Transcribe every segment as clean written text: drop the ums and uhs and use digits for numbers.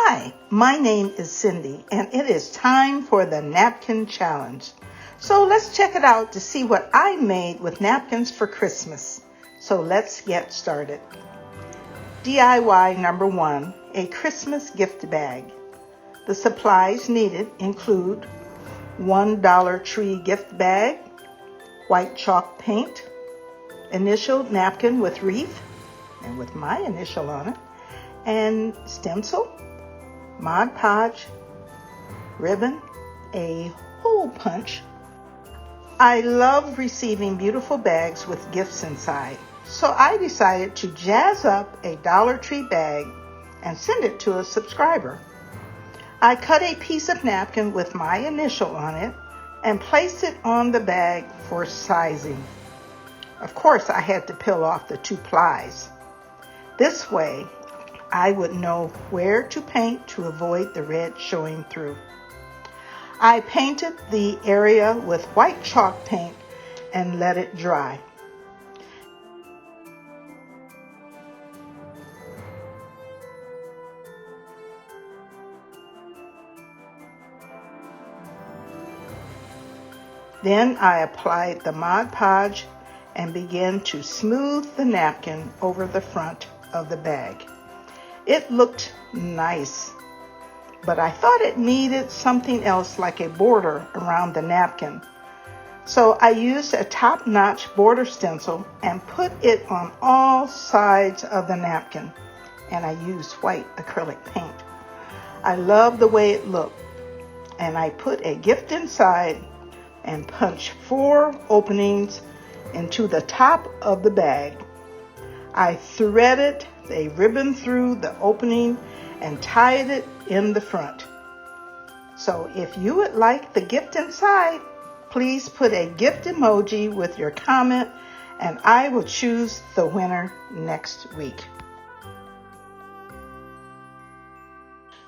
Hi, my name is Cindy, and it is time for the Napkin Challenge. So let's check it out to see what I made with napkins for Christmas. So let's get started. DIY number 1, a Christmas gift bag. The supplies needed include $1 Dollar Tree gift bag, white chalk paint, initial napkin with wreath, and with my initial on it, and stencil, Mod Podge, ribbon, a hole punch. I love receiving beautiful bags with gifts inside, so I decided to jazz up a Dollar Tree bag and send it to a subscriber. I cut a piece of napkin with my initial on it and placed it on the bag for sizing. Of course, I had to peel off the 2 plies. This way, I would know where to paint to avoid the red showing through. I painted the area with white chalk paint and let it dry. Then I applied the Mod Podge and began to smooth the napkin over the front of the bag. It looked nice, but I thought it needed something else like a border around the napkin. So I used a top-notch border stencil and put it on all sides of the napkin, and I used white acrylic paint. I love the way it looked, and I put a gift inside and punched 4 openings into the top of the bag. I threaded a ribbon through the opening and tied it in the front. So if you would like the gift inside, please put a gift emoji with your comment, and I will choose the winner next week.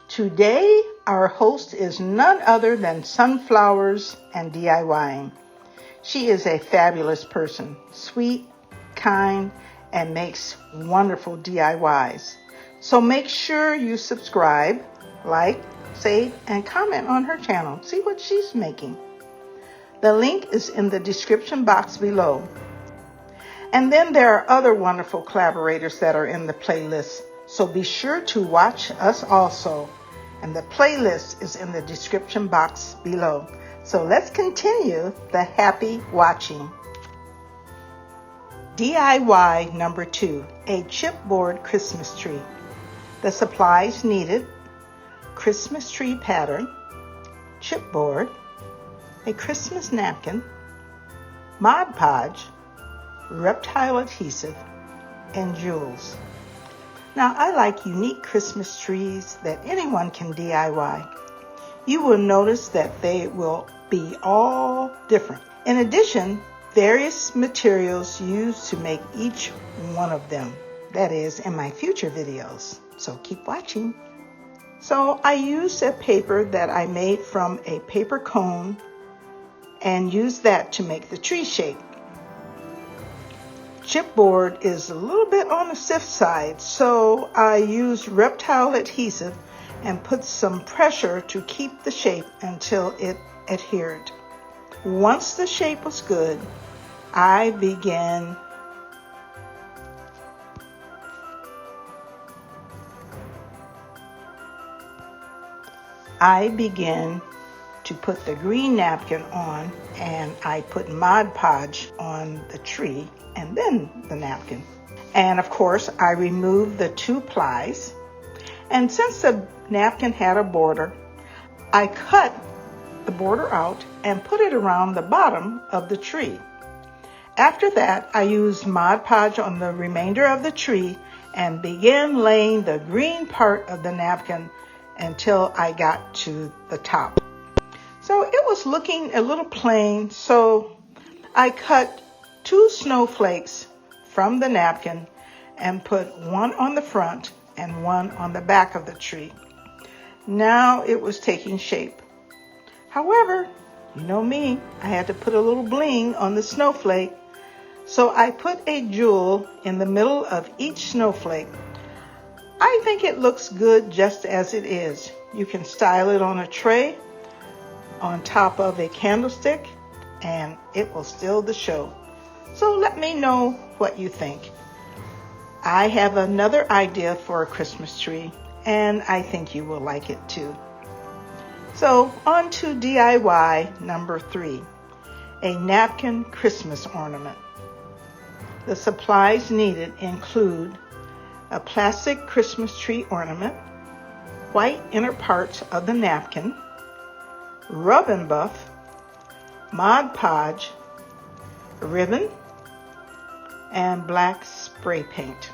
Today, our host is none other than Sunflowers and DIYing. She is a fabulous person, sweet, kind, and makes wonderful DIYs. So make sure you subscribe, like, save, and comment on her channel. See what she's making. The link is in the description box below. And then there are other wonderful collaborators that are in the playlist, so be sure to watch us also. And the playlist is in the description box below. So let's continue the happy watching. DIY number 2, a chipboard Christmas tree. The supplies needed: Christmas tree pattern, chipboard, a Christmas napkin, Mod Podge, reptile adhesive, and jewels. Now, I like unique Christmas trees that anyone can DIY. You will notice that they will be all different. In addition, various materials used to make each one of them. That is in my future videos, so keep watching. So I used a paper that I made from a paper cone and used that to make the tree shape. Chipboard is a little bit on the stiff side, so I used reptile adhesive and put some pressure to keep the shape until it adhered. Once the shape was good, I began to put the green napkin on, and I put Mod Podge on the tree and then the napkin. And of course, I removed the 2 plies. And since the napkin had a border, I cut the border out and put it around the bottom of the tree. After that, I used Mod Podge on the remainder of the tree and began laying the green part of the napkin until I got to the top. So it was looking a little plain, so I cut 2 snowflakes from the napkin and put one on the front and one on the back of the tree. Now it was taking shape. However, you know me, I had to put a little bling on the snowflake. So I put a jewel in the middle of each snowflake. I think it looks good just as it is. You can style it on a tray, on top of a candlestick, and it will steal the show. So let me know what you think. I have another idea for a Christmas tree, and I think you will like it too. So on to DIY number 3, a napkin Christmas ornament. The supplies needed include a plastic Christmas tree ornament, white inner parts of the napkin, rub and buff, Mod Podge, ribbon, and black spray paint.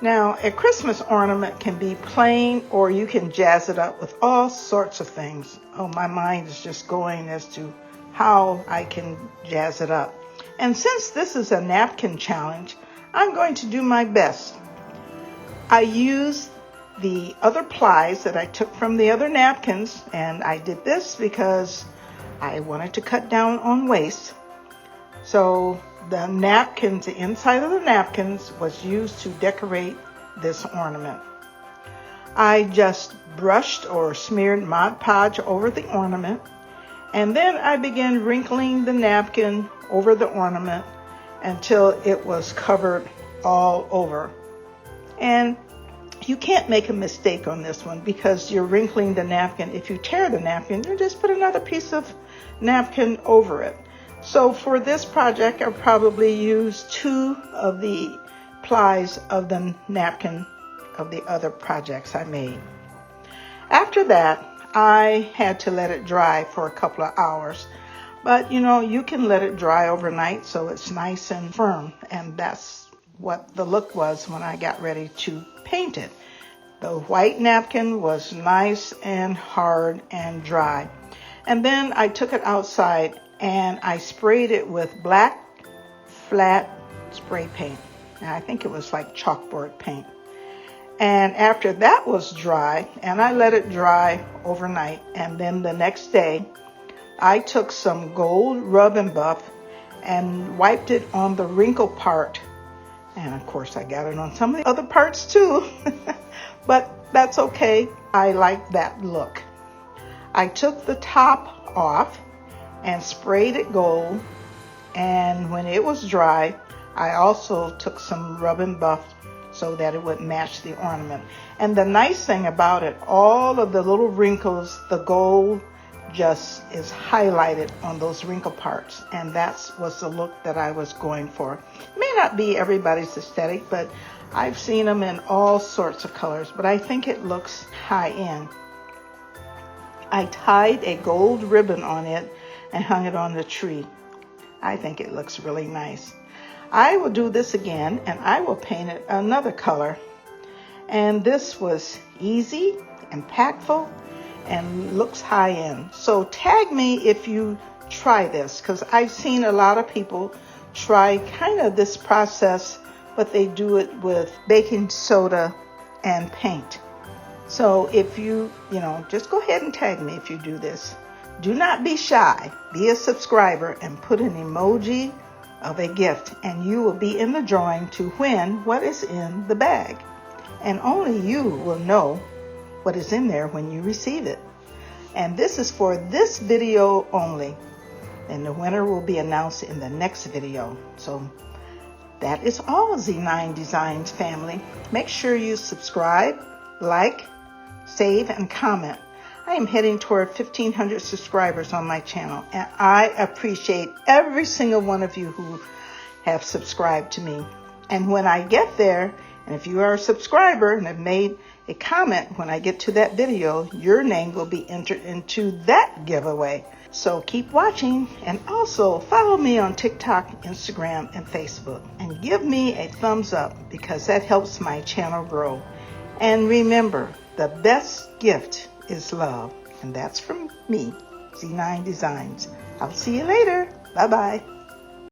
Now, a Christmas ornament can be plain, or you can jazz it up with all sorts of things. Oh, my mind is just going as to how I can jazz it up. And since this is a napkin challenge, I'm going to do my best. I used the other plies that I took from the other napkins, and I did this because I wanted to cut down on waste. So the napkins, the inside of the napkins was used to decorate this ornament. I just brushed or smeared Mod Podge over the ornament, and then I began wrinkling the napkin over the ornament until it was covered all over. And you can't make a mistake on this one because you're wrinkling the napkin. If you tear the napkin, you just put another piece of napkin over it. So for this project, I'll probably use 2 of the plies of the napkin of the other projects I made. After that, I had to let it dry for a couple of hours. But you can let it dry overnight so it's nice and firm. And that's what the look was when I got ready to paint it. The white napkin was nice and hard and dry. And then I took it outside and I sprayed it with black flat spray paint. And I think it was like chalkboard paint. And after that was dry, and I let it dry overnight, and then the next day, I took some gold rub and buff and wiped it on the wrinkle part. And of course, I got it on some of the other parts too. But that's okay. I like that look. I took the top off and sprayed it gold. And when it was dry, I also took some rub and buff so that it would match the ornament. And the nice thing about it, all of the little wrinkles, the gold just is highlighted on those wrinkle parts. And that was the look that I was going for. It may not be everybody's aesthetic, but I've seen them in all sorts of colors, but I think it looks high end. I tied a gold ribbon on it and hung it on the tree. I think it looks really nice. I will do this again, and I will paint it another color. And this was easy, impactful, and looks high end. So tag me if you try this, because I've seen a lot of people try kind of this process, but they do it with baking soda and paint. So if you just go ahead and tag me if you do this. Do not be shy. Be a subscriber and put an emoji of a gift, and you will be in the drawing to win what is in the bag. And only you will know what is in there when you receive it. And this is for this video only. And the winner will be announced in the next video. So that is all, Z9 Designs family. Make sure you subscribe, like, save, and comment. I am heading toward 1,500 subscribers on my channel, and I appreciate every single one of you who have subscribed to me. And when I get there, and if you are a subscriber and have made a comment when I get to that video, your name will be entered into that giveaway. So keep watching, and also follow me on TikTok, Instagram, and Facebook. And give me a thumbs up because that helps my channel grow. And remember, the best gift is love. And that's from me, Z9 Designs. I'll see you later. Bye-bye.